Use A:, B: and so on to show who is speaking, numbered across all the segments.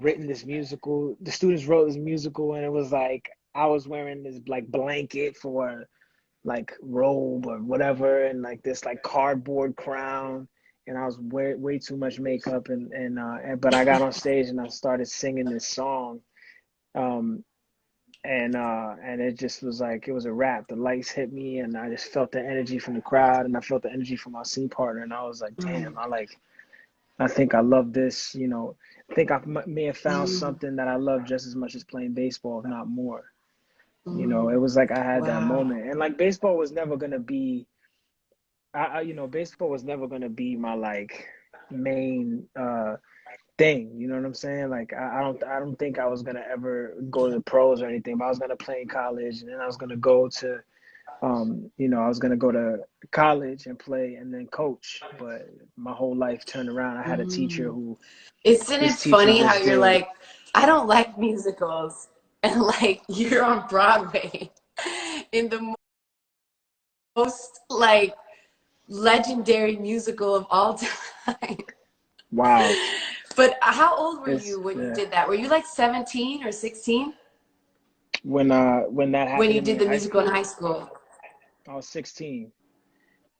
A: written this musical. The students wrote this musical, and it was like I was wearing this like blanket for like robe or whatever, and like this like cardboard crown, and I was way too much makeup, but I got on stage and I started singing this song, um, and it just was like it was a wrap. The lights hit me, and I just felt the energy from the crowd, and I felt the energy from my scene partner, and I was like, damn, I think I love this. I think may have found
B: Mm,
A: something that I love just as much as playing baseball, if not more. It
B: mm.
A: was like I had that
B: Wow.
A: moment, and like baseball was never gonna be, baseball was never gonna be my like main thing. You know what I'm saying? Like I don't think I was gonna ever go to the pros or anything. But I was gonna play in college, and then I was gonna go to, I was gonna go to college and play, and then coach. But my whole life turned around. I had a teacher
B: Mm.
A: who,
B: Isn't it
A: this teacher
B: funny how
A: just
B: you're
A: did.
B: like, I don't like musicals, and like you're on Broadway in the most like legendary musical of all time.
A: Wow.
B: But how old were
A: It's
B: you when you
A: yeah.
B: did that? Were you like 17 or 16
A: When that
B: when
A: happened
B: you
A: to me
B: did
A: in
B: the
A: high
B: musical in
A: school,
B: high school?
A: I was 16.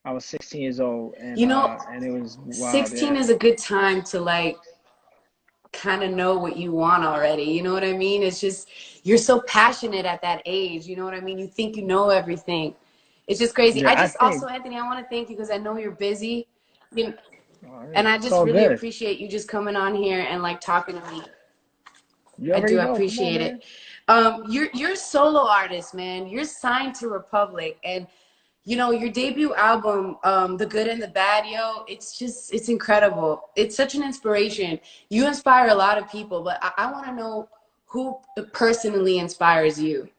A: I was 16 years old,
B: You know,
A: and it was wild.
B: 16
A: Yeah.
B: is a good time to like kind of know what you want already. You know what I mean? It's just you're so passionate at that age. You know what I mean? You think you know everything. It's just crazy.
A: Yeah,
B: I
A: I
B: just also,
A: think.
B: Anthony, I want to thank you because I know you're busy. You
A: Oh,
B: and I
A: it's
B: just
A: all
B: really
A: good.
B: appreciate you just coming on here and like talking to me.
A: You
B: I do
A: already know. Come on,
B: appreciate
A: man.
B: it. You're a solo artist, man. You're signed to Republic, and you know your debut album, "The Good and the Bad," yo. It's incredible. It's such an inspiration. You inspire a lot of people, but I want to know who personally inspires you.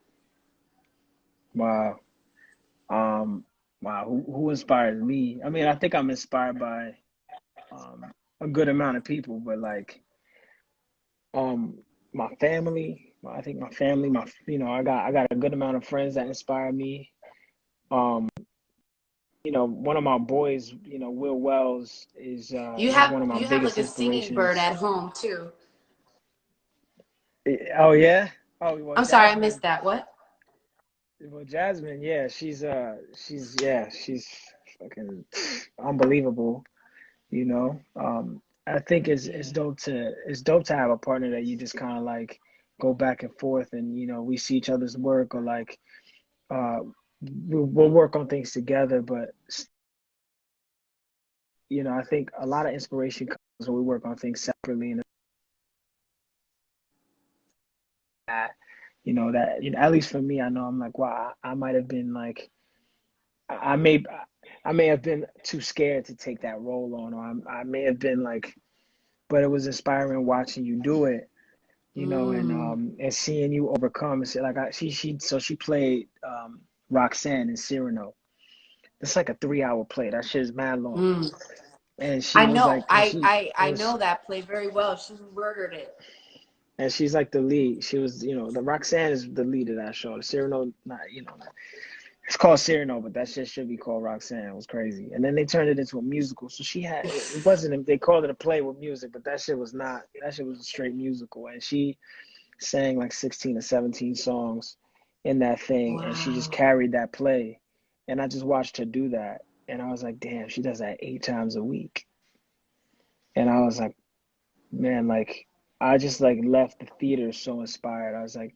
A: Wow. Um, wow. Who inspires me? I mean, I think I'm inspired by a good amount of people, but like um my family. I think my family, I got a good amount of friends that inspire me. Um, one of my boys, Will Wells is one of my
B: You have like
A: biggest
B: a singing bird
A: inspirations.
B: at home too.
A: Oh yeah. Oh well,
B: I'm sorry, I missed that. What?
A: Jasmine, yeah, she's fucking unbelievable. I think it's
B: Yeah.
A: dope to have a partner that you just kind of like go back and forth, and we see each other's work, or like uh we'll work on things together, but I think a lot of inspiration comes when we work on things separately, and that at least for me, I know I'm like, wow, I might have been like, I may I may have been too scared to take that role on, or I may have been like, but it was inspiring watching you do it,
B: Mm.
A: and seeing you overcome. And say like, she played Roxanne in Cyrano. It's like a 3 hour play. That shit is mad long,
B: Mm.
A: and she
B: I
A: was
B: know.
A: like, and she it
B: I
A: was.
B: know that play very well. She murdered it.
A: And she's like the lead. She was, the Roxanne is the lead of that show. The Cyrano, not, it's called Cyrano, but that shit should be called Roxanne. It was crazy. And then they turned it into a musical. So it wasn't, they called it a play with music, but that shit was not, that shit was a straight musical. And she sang like 16 or 17 songs in that thing. And she just
B: Wow.
A: carried that play. And I just watched her do that. And I was like, damn, she does that 8 times a week. And I was like, man, like, I just like left the theater so inspired. I was like,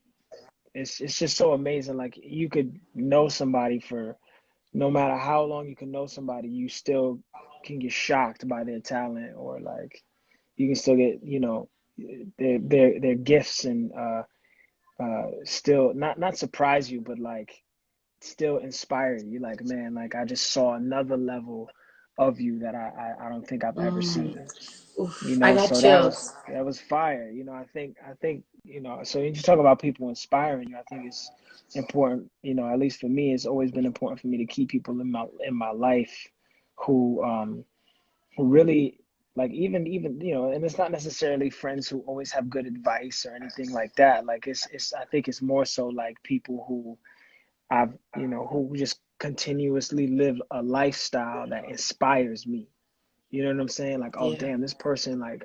A: it's just so amazing. Like you could know somebody for no matter how long you can know somebody, you still can get shocked by their talent, or like you can still get, their gifts, and still not surprise you, but like still inspire you. Like, man, like I just saw another level of you that I don't think I've ever
B: Mm.
A: seen.
B: Oof, I got
A: So that was
B: chills.
A: that was fire. I think so when you talk about people inspiring you, I think it's important, at least for me, it's always been important for me to keep people in my life who really, like, even and it's not necessarily friends who always have good advice or anything like that. Like it's I think it's more so like people who who just continuously live a lifestyle that inspires me. You know what I'm saying? Like, oh
B: Yeah.
A: damn, this person, like,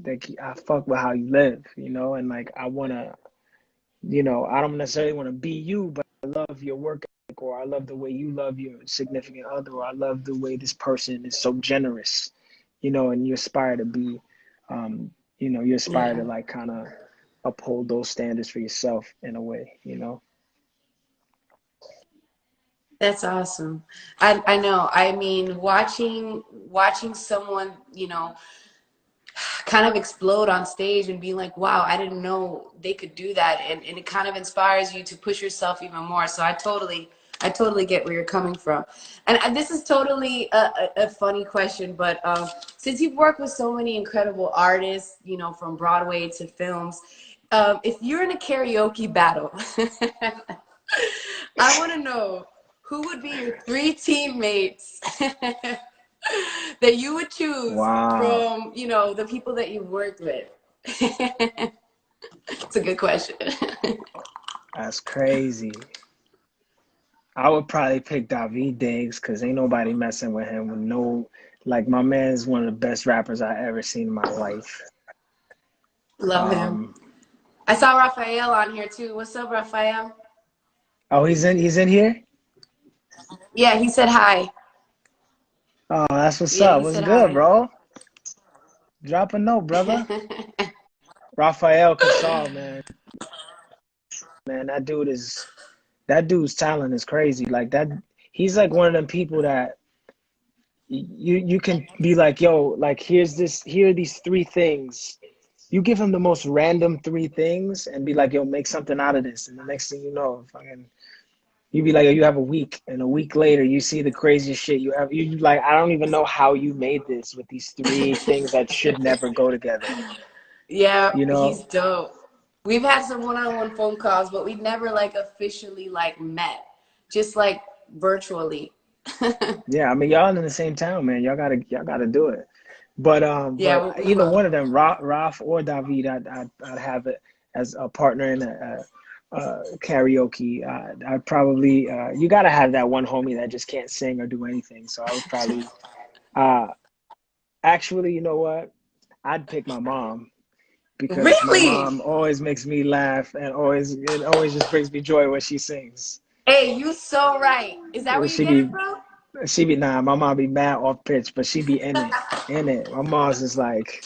A: like I fuck with how you live, you know, and like I wanna, you know, I don't necessarily want to be you, but I love your work ethic, or I love the way you love your significant other, or I love the way this person is so generous, you know, and you aspire to be, you know, you aspire to
B: Yeah.
A: like kind of uphold those standards for yourself in a way, you know.
B: That's awesome. I know. I mean, watching someone, you know, kind of explode on stage and be like, wow, I didn't know they could do that. And it kind of inspires you to push yourself even more. So I totally get where you're coming from. And this is totally a funny question, but since you've worked with so many incredible artists, you know, from Broadway to films, if you're in a karaoke battle, I want to know who would be your three teammates that you would choose
A: Wow,
B: from, you know, the people that you've worked with? It's a good question.
A: that's crazy. I would probably pick David Diggs because ain't nobody messing with him with no, like my man is one of the best rappers I ever seen in my life.
B: Love him.
A: Um,
B: I saw Raphael on here too. What's up, Raphael?
A: oh, he's in here.
B: Yeah, he said hi.
A: Oh, that's what's
B: Yeah,
A: up.
B: he
A: What's
B: said
A: good,
B: hi.
A: bro? Drop a note, brother. Rafael Casal, man, that dude's talent is crazy. Like that, he's like one of them people that you can be like, yo, like here are these three things. You give him the most random three things and be like, yo, make something out of this. And the next thing you know, fucking, you be like, yo, you have a week, and a week later, you see the craziest shit you have. You like, I don't even know how you made this with these three things that should never go together.
B: Yeah,
A: You
B: he's
A: know?
B: dope. We've had some one-on-one phone calls, but we never like officially like met, just like virtually.
A: Yeah, I mean, y'all in the same town, man. Y'all gotta do it.
B: Yeah,
A: But
B: we
A: either
B: will.
A: one of them, Raf or David, I'd have it as a partner in karaoke. I'd probably you gotta have that one homie that just can't sing or do anything. So I would probably uh, actually, you know what? I'd pick my mom because my
B: Really?
A: mom always makes me laugh and it always just brings me joy when she sings.
B: Hey, you so right. Is that where you
A: She
B: get it
A: be
B: from?
A: she be nah, my mom be mad off pitch, but she be in it, in it. My mom's just like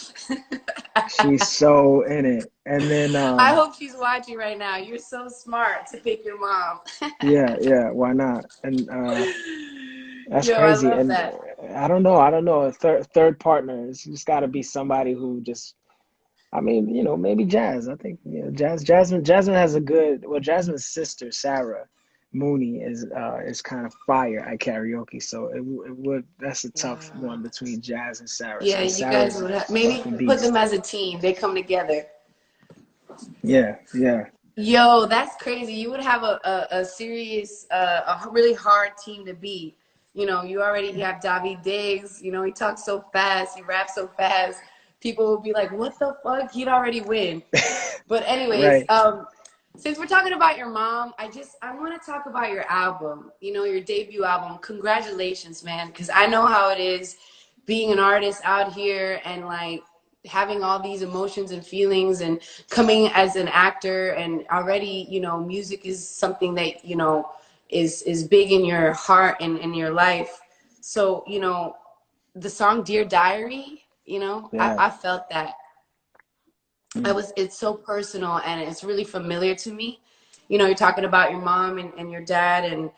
A: she's so in it. And then
B: I hope she's watching right now. You're so smart to pick your mom.
A: yeah, why not? And that's
B: Yo, I
A: crazy.
B: love
A: And
B: that.
A: I don't know. A third partner. It's just got to be somebody who just. I mean, you know, maybe Jazz. I think Jasmine has a good. Well, Jasmine's sister Sarah Mooney is kind of fire at karaoke. So it would that's a tough one
B: Wow.
A: between Jazz and Sarah.
B: Yeah,
A: Because
B: you
A: Sarah's
B: guys
A: a
B: would have, maybe
A: fucking
B: put them
A: beast.
B: as a team. They come together.
A: Yeah, yeah,
B: Yo, that's crazy. You would have a serious, a really hard team to beat. You know, you have David Diggs. You know, he talks so fast, he raps so fast. People would be like, "What the fuck?" He'd already win. But anyways,
A: right.
B: since we're talking about your mom, I want to talk about your album. You know, your debut album. Congratulations, man! Because I know how it is being an artist out here and like having all these emotions and feelings and coming as an actor and already, you know, music is something that, you know, is big in your heart and in your life. So, you know, the song Dear Diary, you know,
A: Yeah.
B: I felt that.
A: Mm.
B: It's so personal and it's really familiar to me. You know, you're talking about your mom and your dad and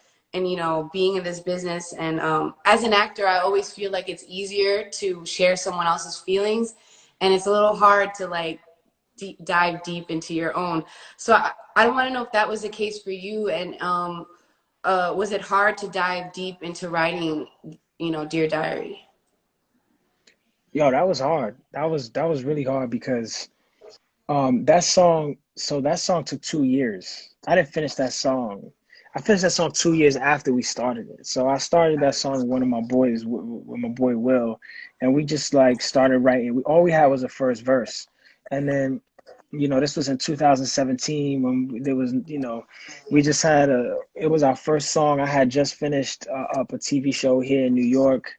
B: you know, being in this business. And as an actor, I always feel like it's easier to share someone else's feelings, and it's a little hard to like dive deep into your own. So I don't want to know if that was the case for you. And was it hard to dive deep into writing, you know, Dear Diary?
A: Yo, that was hard. That was really hard because that song took 2 years. I didn't finish that song. I finished that song 2 years after we started it. So I started that song with one of my boys, with my boy Will, and we just like started writing. All we had was a first verse, and then, you know, this was in 2017 when there was, you know, we just had it was our first song. I had just finished up a TV show here in New York,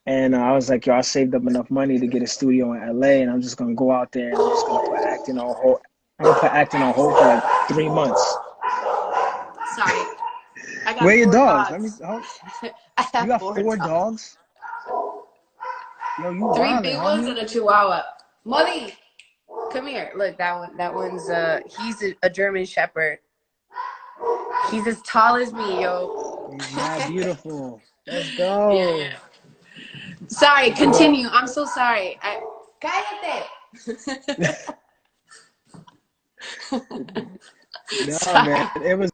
A: And I was like, yo, I saved up enough money to get a studio in LA, and I'm just gonna go out there and I'm just gonna put acting on hold. I'm gonna put acting on hold for like 3 months.
B: Sorry, I
A: Where are
B: got
A: your
B: four
A: dogs? Let
B: dogs.
A: me. Oh,
B: I
A: you
B: have
A: got
B: four
A: 4 dogs?
B: dogs.
A: Yo, you
B: Three
A: wildin',
B: big ones
A: homie.
B: and a chihuahua. Molly, come here. Look, that one. That one's he's a German Shepherd. He's as tall as me, yo.
A: He's mad beautiful. Let's
B: Yeah,
A: go.
B: yeah. Sorry,
A: But
B: continue. I'm so sorry. Cállate.
A: no, man,
B: Sorry.
A: it was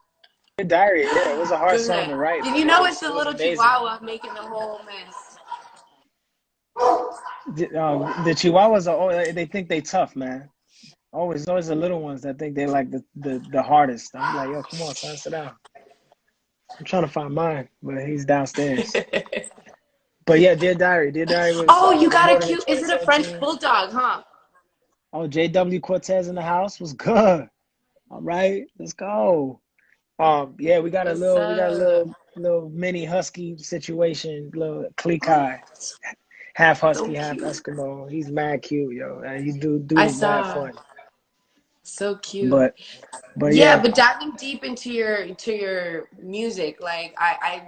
A: a diary. Yeah, it was a hard
B: Go
A: song
B: ahead.
A: to write,
B: Did
A: but
B: you
A: it
B: know
A: was
B: it's
A: it
B: the
A: was
B: little
A: amazing.
B: chihuahua making the whole mess?
A: The Chihuahuas are always, they think they tough, man. Always the little ones that think they like the hardest. I'm like, yo, come on, son, sit down. I'm trying to find mine, but he's downstairs. But yeah, Dear Diary was
B: Oh, you got a
A: recorded in
B: cute. Is it a French
A: 2017.
B: bulldog, huh?
A: Oh, JW Cortez in the house was good. All right, let's go. Yeah,
B: What's
A: we got a
B: up?
A: little mini husky situation, little Klekai, half
B: So
A: husky, half
B: cute.
A: Eskimo. He's mad cute, yo. He dude
B: I
A: is mad
B: saw.
A: fun.
B: So cute.
A: But
B: Yeah,
A: yeah,
B: but diving deep into your music, like I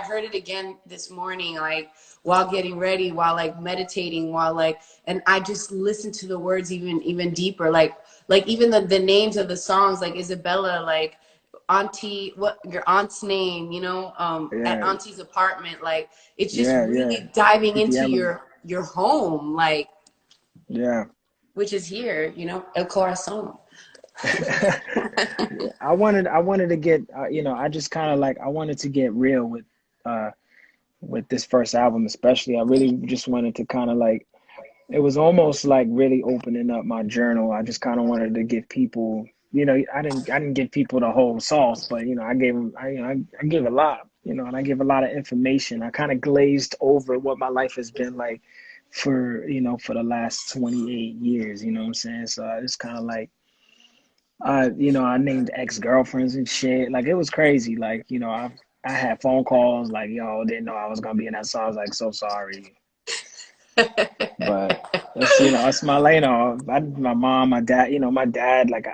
B: heard it again this morning, like while getting ready, while like meditating, while like and I just listened to the words even deeper, like even the names of the songs, like Isabella, like Auntie, what your aunt's name, at
A: yeah,
B: Auntie's apartment, like it's just
A: yeah.
B: really diving
A: Keep the
B: into
A: element.
B: your home, like
A: Yeah.
B: which is here, El Corazon.
A: Yeah, I wanted to get, I just kind of like, I wanted to get real uh, with this first album, especially. I really just wanted to kind of like, it was almost like really opening up my journal. I just kind of wanted to give people, I didn't give people the whole sauce, but I gave them, I gave a lot, and I give a lot of information. I kind of glazed over what my life has been like for the last 28 years. You know what I'm saying? So I just kind of like, I named ex-girlfriends and shit. Like it was crazy. Like, I had phone calls like, yo, didn't know I was gonna be in that song. I was like, so sorry. But it's my my mom, my dad, my dad, like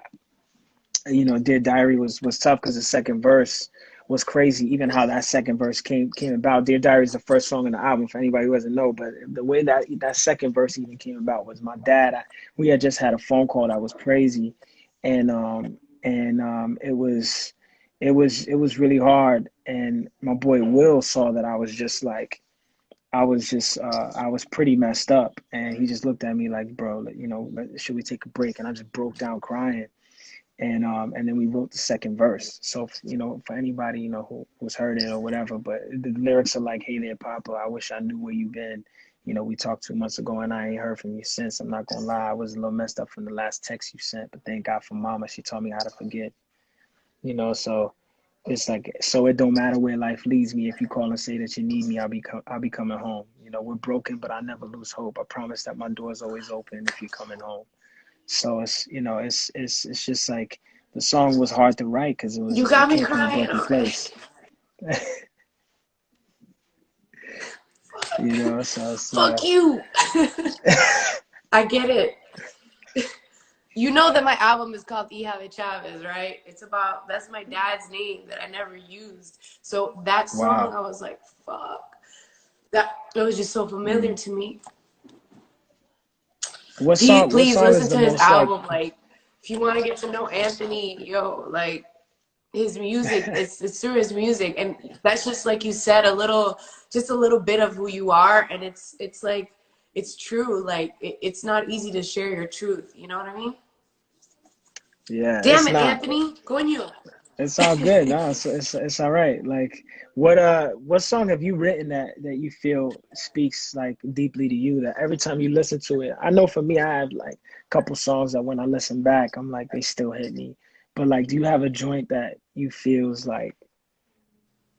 A: Dear Diary was tough because the second verse was crazy. Even how that second verse came about. Dear Diary is the first song in the album for anybody who doesn't know. But the way that second verse even came about was my dad. We had just had a phone call that was crazy, and it was really hard. And my boy Will saw that I was just like. I was pretty messed up, and he just looked at me like, bro, should we take a break? And I just broke down crying, and then we wrote the second verse. So for anybody who's heard it or whatever, but the lyrics are like, "Hey there, Papa, I wish I knew where you been. We talked 2 months ago and I ain't heard from you since. I'm not gonna lie, I was a little messed up from the last text you sent, but thank God for Mama, she taught me how to forget. So it's like, so it don't matter where life leads me. If you call and say that you need me, I'll be coming home. We're broken, but I never lose hope. I promise that my door's always open if you're coming home." So it's just like the song was hard to write because
B: You
A: it
B: got me
A: came from a
B: crying
A: broken
B: already.
A: place. So it's
B: Fuck you. I get it. You know that my album is called Hija de Chavez, right? That's my dad's name that I never used. So that song,
A: wow.
B: I was like, fuck. That it was just so familiar
A: Mm.
B: to me.
A: What
B: Please
A: song
B: listen
A: is the
B: to his
A: most like
B: album. Like, if you want to get to know Anthony, yo, like his music, it's through his music, and that's just like you said, just a little bit of who you are, and it's like it's true. Like it's not easy to share your truth. You know what I mean?
A: yeah,
B: Damn
A: it's
B: it,
A: not.
B: Anthony, coño.
A: It's all good. No, it's all right. Like what song have you written that you feel speaks like deeply to you that every time you listen to it? I know for me I have like a couple songs that when I listen back I'm like they still hit me. But like do you have a joint that you feels like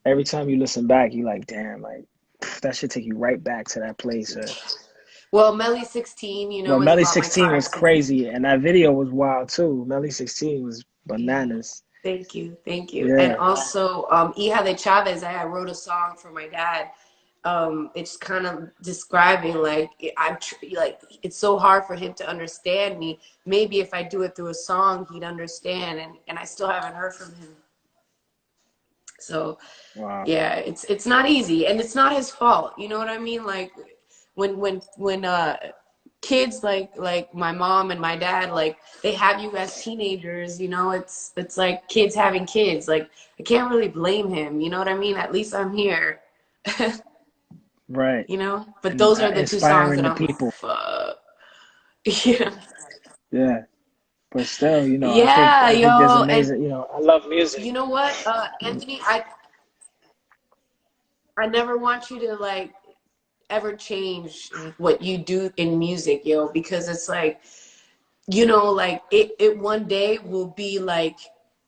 A: every time you listen back you like damn like that should take you right back to that place or
B: Well, Melly 16,
A: well
B: is
A: Melly
B: about my
A: 16
B: car
A: was
B: accident.
A: crazy and that video was wild too. Melly 16 was
B: Yeah.
A: bananas.
B: Thank you. Thank you. And
A: Yeah.
B: also, Hija de Chavez, I wrote a song for my dad. it's kind of describing like like it's so hard for him to understand me. Maybe if I do it through a song, he'd understand, and I still haven't heard from him. So
A: Wow.
B: yeah, it's not easy, and it's not his fault. You know what I mean? Like when kids like my mom and my dad, like they have you as teenagers, you know, it's like kids having kids. Like I can't really blame him. You know what I mean? At least I'm here.
A: Right.
B: You know, but
A: And
B: those are the two songs
A: inspiring
B: that
A: the
B: I'm
A: people.
B: fuck. Yeah.
A: Yeah. But still,
B: Yeah,
A: I think there's
B: yo, and
A: amazing, I love music.
B: you know what, Anthony, I never want you to like ever change what you do in music, yo, because it's like, you know, like it one day will be like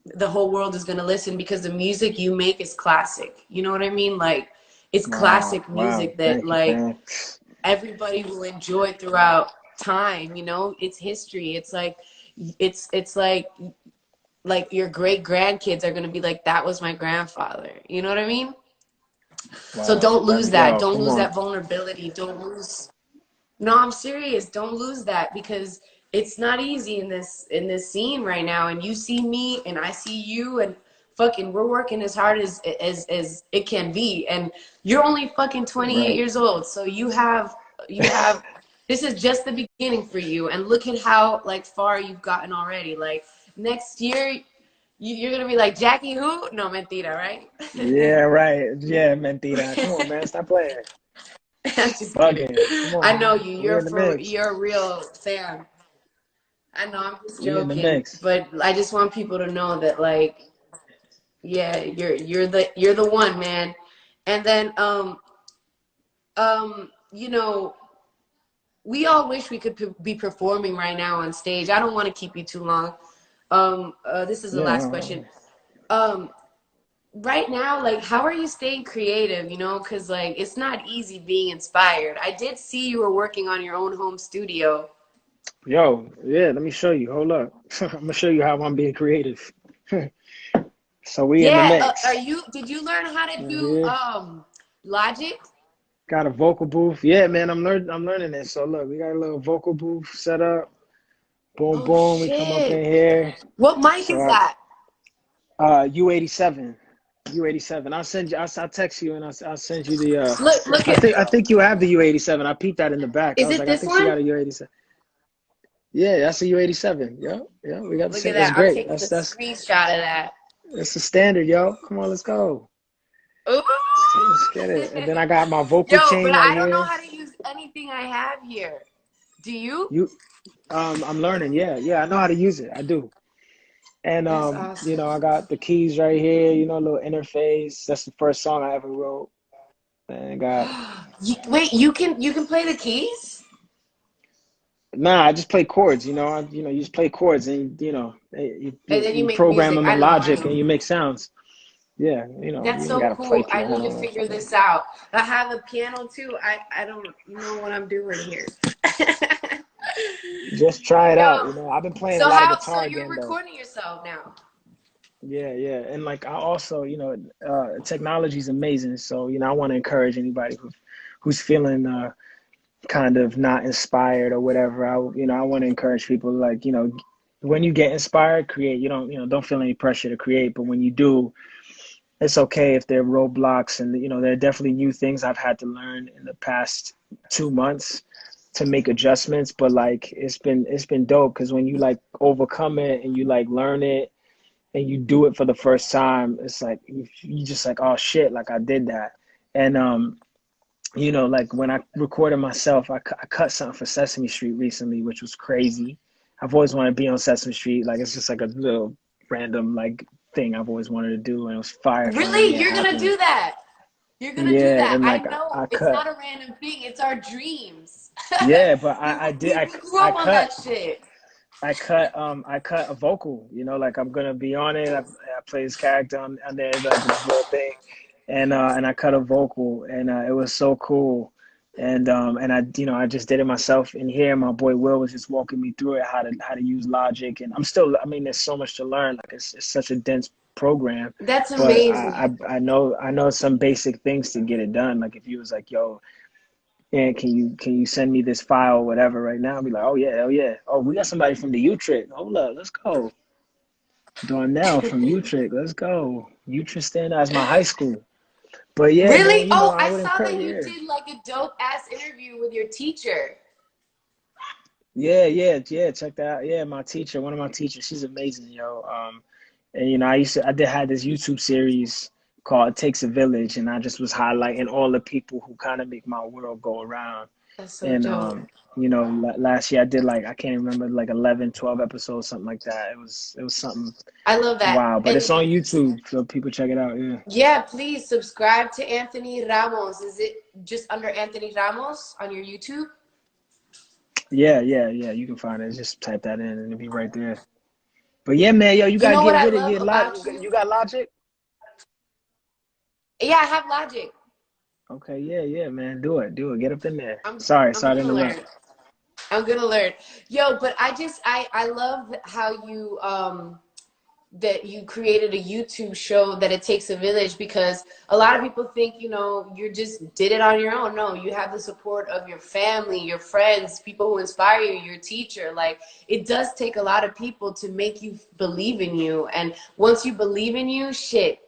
B: the whole world is gonna listen because the music you make is classic. You know what I mean? Like it's
A: Wow.
B: classic
A: Wow.
B: music that
A: Thank you,
B: like
A: man.
B: everybody will enjoy throughout time. You know, it's history. It's like it's like your great grandkids are gonna be like, that was my grandfather. You know what I mean? So
A: Wow.
B: don't lose that.
A: Yo,
B: Don't
A: come
B: lose
A: on.
B: that vulnerability. Don't lose. No, I'm serious. Don't lose that because it's not easy in this scene right now. And you see me and I see you and fucking we're working as hard as it can be. And you're only fucking 28
A: Right.
B: years old. So you have this is just the beginning for you. And look at how like far you've gotten already. Like next year you're gonna be like Jackie who? No, mentira, right?
A: Yeah, right. Yeah, mentira. Come on, man. Stop playing.
B: I'm just kidding.
A: Bugging. Come
B: I
A: on,
B: know
A: man.
B: you.
A: We in the mix.
B: You're a real fan. I know I'm just
A: We in the
B: joking,
A: mix.
B: but I just want people to know that like yeah, you're the one, man. And then you know, we all wish we could be performing right now on stage. I don't want to keep you too long. This is the
A: Yeah,
B: last question. Um right now, like how are you staying creative, you know? Cuz like it's not easy being inspired. I did see you were working on your own home studio.
A: yo, yeah, let me show you. Hold up. I'm gonna show you how I'm being creative. So we in the
B: Yeah, are
A: mix.
B: you? Did you learn how to
A: Right
B: do
A: here.
B: Logic?
A: Got a vocal booth. Yeah, man, I'm learning it. So look, we got a little vocal booth set up. Boom,
B: Oh
A: boom. We come up in
B: shit!
A: here.
B: What mic
A: So
B: is that?
A: U87. U87. I'll send you. I'll text you and I'll send you the.
B: Look at.
A: I think you have the U87. I peeped that in the back. I
B: Is
A: was
B: it
A: like, I
B: this
A: think she
B: one?
A: got a U87. Yeah, that's a U87. Yeah, yeah. We got the
B: Look at
A: same. That's
B: that! I'm
A: great.
B: taking a
A: That's
B: screenshot of that.
A: that's the standard, yo. Come on, let's go.
B: Ooh!
A: Let's get it. And then I got my vocal
B: Yo, but
A: chain right
B: I don't know
A: here.
B: how to use anything I have here. Do you?
A: You, I'm learning. Yeah, yeah. I know how to use it. I do. And
B: That's awesome.
A: I got the keys right here. A little interface. That's the first song I ever wrote. And got
B: Wait, you can play the keys?
A: nah. I just play chords. You just play chords, and
B: And then you
A: you
B: make
A: program
B: music.
A: them
B: I
A: in
B: know, I
A: Logic,
B: know.
A: and you make sounds. Yeah,
B: That's
A: you ain't
B: so
A: gotta play
B: cool. I need to
A: piano or
B: figure
A: fucking.
B: this out. I have a piano too. I don't know what I'm doing here.
A: Just try it out.
B: Yo,
A: I've been playing a lot of
B: so
A: guitar
B: you're
A: again though.
B: recording yourself now.
A: Yeah, yeah, and like I also, technology is amazing. So I want to encourage anybody who's feeling kind of not inspired or whatever. I want to encourage people like when you get inspired, create. You don't feel any pressure to create, but when you do, it's okay if there are roadblocks, and there are definitely new things I've had to learn in the past 2 months to make adjustments. But like it's been dope because when you like overcome it and you like learn it and you do it for the first time, it's like you just like, oh shit, like I did that. And like when I recorded myself, I cut something for Sesame Street recently, which was crazy. I've always wanted to be on Sesame Street. Like it's just like a little random like thing I've always wanted to do, and it was fire finally
B: Really?
A: it
B: You're gonna
A: happened.
B: do that? You're gonna do
A: Yeah,
B: that?
A: and
B: I
A: like
B: know
A: I
B: it's
A: cut.
B: not a random thing. It's our dreams.
A: Yeah, but I did
B: We grew
A: I
B: up on
A: cut
B: that shit.
A: I cut a vocal, like I'm gonna be on it. I play this character on there, like this little thing, and I cut a vocal, and it was so cool And I, you know, I just did it myself in here. My boy Will was just walking me through it, how to use Logic, and I'm still, I mean, there's so much to learn. Like it's such a dense program,
B: That's
A: but
B: amazing.
A: I know some basic things to get it done. Like if you was like, yo, and can you send me this file or whatever right now? I'll be like, oh yeah, oh yeah. Oh, we got somebody from the Utrecht. Hold up, let's go. Darnell from Utrecht, let's go. Utrecht stand as my high school. But yeah, man,
B: Really?
A: you know,
B: Oh,
A: I
B: I
A: would
B: saw
A: encourage,
B: that you
A: yeah.
B: did like a dope ass interview with your teacher.
A: Yeah, yeah, yeah. Check that out. Yeah, my teacher, one of my teachers, she's amazing, yo. And you know, I did had this YouTube series called "It Takes a Village," and I just was highlighting all the people who kind of make my world go around.
B: That's so
A: And
B: dope.
A: you know, last year I did like I can't remember like 11, 12 episodes, something like that. It was something
B: I love that.
A: wow, but it's
B: And
A: on YouTube, so people check it out. Yeah,
B: yeah, please subscribe to Anthony Ramos. Is it just under Anthony Ramos on your YouTube?
A: yeah, yeah, yeah. You can find it. Just type that in, and it'll be right there. But yeah, man, yo, you
B: You
A: gotta
B: know what
A: get
B: I
A: with it.
B: love about
A: You
B: you?
A: got Logic?
B: Yeah, I have Logic.
A: Okay, yeah, yeah, man. Do it. Get up in there.
B: I'm I'm
A: Sorry to
B: gonna learn.
A: interrupt.
B: I'm gonna learn. Yo, but I love how you that you created a YouTube show that it takes a village, because a lot of people think, you know, you just did it on your own. No, you have the support of your family, your friends, people who inspire you, your teacher. Like it does take a lot of people to make you believe in you. And once you believe in you, shit,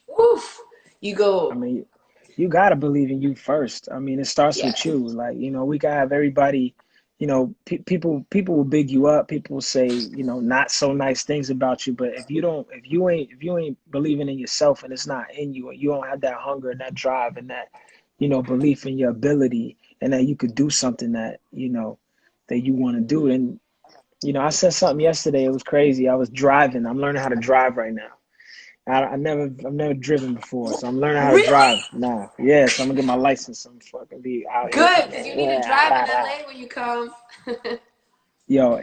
B: woof, you
A: I
B: go,
A: mean, you gotta believe in you first. I mean, it starts with
B: yes.
A: you. Like, you know, we gotta have everybody. You know, people will big you up. People will say, you know, not so nice things about you. But if you ain't believing in yourself and it's not in you, and you don't have that hunger and that drive and that, you know, belief in your ability and that you could do something that you know that you want to do. And you know, I said something yesterday. It was crazy. I was driving. I'm learning how to drive right now. I've never driven before, so I'm learning how to
B: Really?
A: drive now. Yeah, so I'm gonna get my license. I'm fucking be out here.
B: Good, because you need to drive in LA when you come.
A: Yo,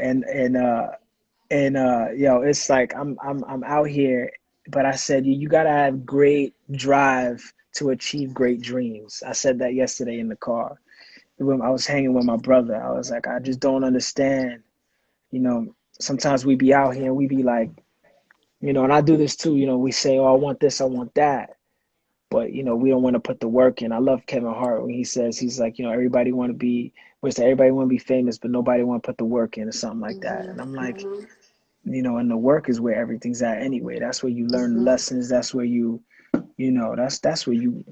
A: yo, it's like I'm out here, but I said you gotta have great drive to achieve great dreams. I said that yesterday in the car when I was hanging with my brother. I was like, I just don't understand. You know, sometimes we be out here and we be like, you know, and I do this too. You know, we say, oh, I want this, I want that. But you know we don't want to put the work in. I love Kevin Hart when he says he's like, you know, everybody want to be, what's that? Everybody want to be famous, but nobody want to put the work in or something like that.
B: Hmm.
A: And I'm like,
B: Hmm.
A: you know, and the work is where everything's at anyway. That's where you learn the
B: Hmm.
A: lessons. That's where you know, that's where you,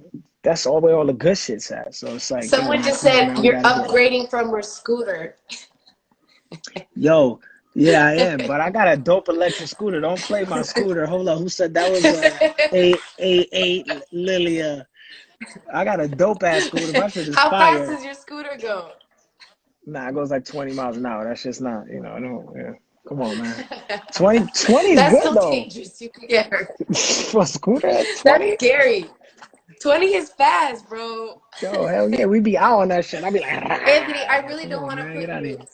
A: that's all where all the good shit's at. So it's like, yo,
B: Someone
A: man,
B: just
A: come on,
B: said
A: man, we
B: you're
A: gotta get,
B: upgrading from her scooter.
A: yo. Yeah, I am, but I got a dope electric scooter. Don't play my scooter. Hold on, who said that was a Lilia? I got a dope ass scooter. My shit is
B: How fast
A: fire.
B: does your scooter go?
A: Nah, it goes like 20 miles an hour. That's just not, you know, I don't, yeah. Come on, man. 20 is
B: That's
A: good
B: so
A: though.
B: dangerous. You could get hurt.
A: For a scooter at
B: That's
A: 20?
B: scary. 20 is fast, bro.
A: Yo, hell yeah, we be out on that shit. I be like,
B: Anthony, I
A: "Rah."
B: really
A: Come
B: don't
A: on,
B: want to
A: man,
B: put
A: get out of
B: you.
A: here.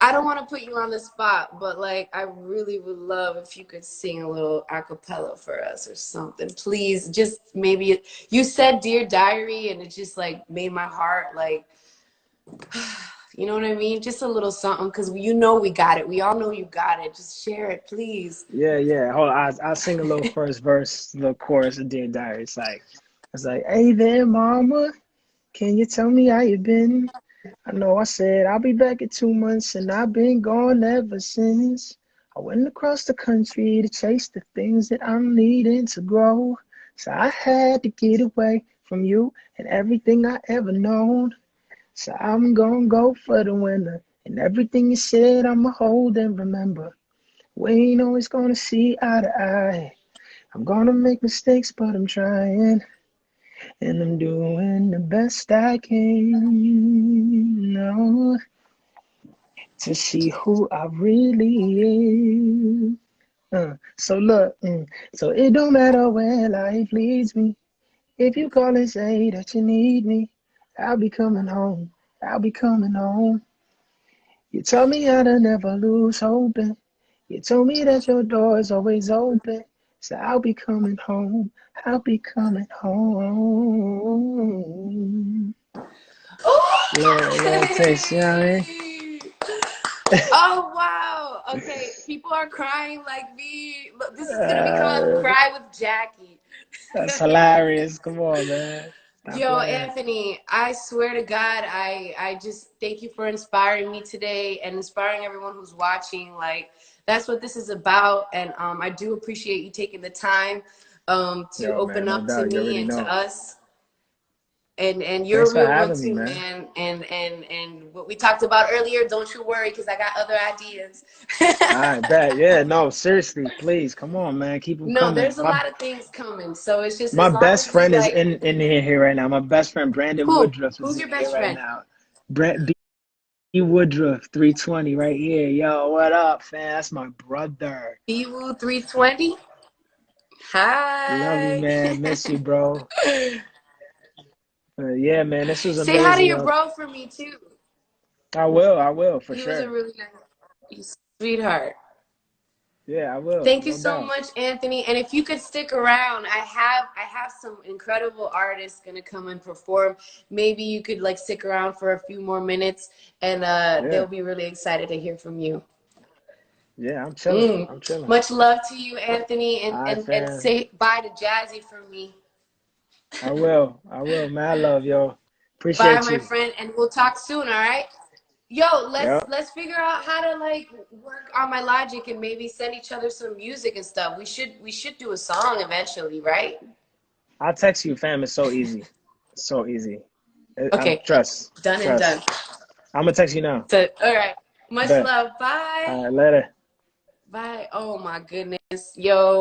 B: I don't want to put you on the spot, but like, I really would love if you could sing a little a cappella for us or something. Please, just maybe. You said Dear Diary, and it just like made my heart like, you know what I mean? Just a little something, because you know we got it. We all know you got it. Just share it, please.
A: Yeah, yeah. Hold on. I'll sing a little first verse, little chorus of Dear Diary. It's like, hey there, mama. Can you tell me how you been? I know I said I'll be back in 2 months, and I've been gone ever since. I went across the country to chase the things that I'm needing to grow. So I had to get away from you and everything I ever known. So I'm gonna go for the winner, and everything you said I'ma hold and remember. We ain't always gonna see eye to eye. I'm gonna make mistakes, but I'm trying, and I'm doing the best I can. No. To see who I really am. So look, so it don't matter where life leads me. If you call and say that you need me, I'll be coming home. I'll be coming home. You told me how to never lose hope. And you told me that your door is always open. So I'll be coming home. I'll be coming home. Little taste, you know what I mean?
B: Ooh! Oh wow. Okay, people are crying like me. Look, this is gonna be called
A: Uh,
B: Cry with Jackie.
A: that's hilarious. Come on, man. Stop
B: Yo,
A: playing.
B: Anthony, I swear to God, I just thank you for inspiring me today and inspiring everyone who's watching. Like that's what this is about, and I do appreciate you taking the time to
A: Yo, man,
B: open
A: no
B: up to
A: doubt. You
B: me
A: already
B: and to
A: know.
B: us. And you're
A: Thanks
B: a
A: for
B: real one
A: having me,
B: too,
A: man.
B: man. And what we talked about earlier, don't you worry, because I got other ideas.
A: I bet. Yeah, no, seriously, please. Come on, man. Keep them
B: No,
A: coming.
B: there's a lot of things coming. So it's just
A: My
B: as long
A: best
B: as we
A: friend is
B: like
A: in here right now. My best friend Brandon
B: who?
A: Woodruff is
B: Who's
A: in
B: your
A: here
B: best
A: right
B: friend?
A: now. Brent B Woodruff 320 right here. Yo, what up, fam? That's my brother.
B: BWoo 320.
A: Love you,
B: Hi.
A: man. Miss you, bro. Yeah, man, this was
B: Say hi to
A: amazing,
B: your
A: yo.
B: bro for me too.
A: I will, for
B: He was a
A: sure.
B: really nice sweetheart.
A: Yeah, I will,
B: Thank you
A: no
B: so
A: doubt.
B: much, Anthony. And if you could stick around, I have some incredible artists gonna come and perform. Maybe you could like stick around for a few more minutes, and they'll
A: Yeah,
B: be really excited to hear from you.
A: yeah, I'm chilling.
B: Mm.
A: I'm chilling.
B: Much love to you, Anthony,
A: All right,
B: and
A: fam.
B: say bye to Jazzy for me.
A: I will. I will, man. I love yo.
B: Bye,
A: Appreciate
B: my
A: you.
B: friend, and we'll talk soon. All right. Yo,
A: Yep.
B: let's figure out how to like work on my logic and maybe send each other some music and stuff. We should do a song eventually, right?
A: I'll text you, fam. It's so easy. It's so easy. I'm
B: Okay,
A: trust.
B: done and done.
A: Trust. I'm gonna text you now.
B: So, all right. Much
A: Bet.
B: love. Bye.
A: All right, later.
B: Bye. Oh my goodness. Yo.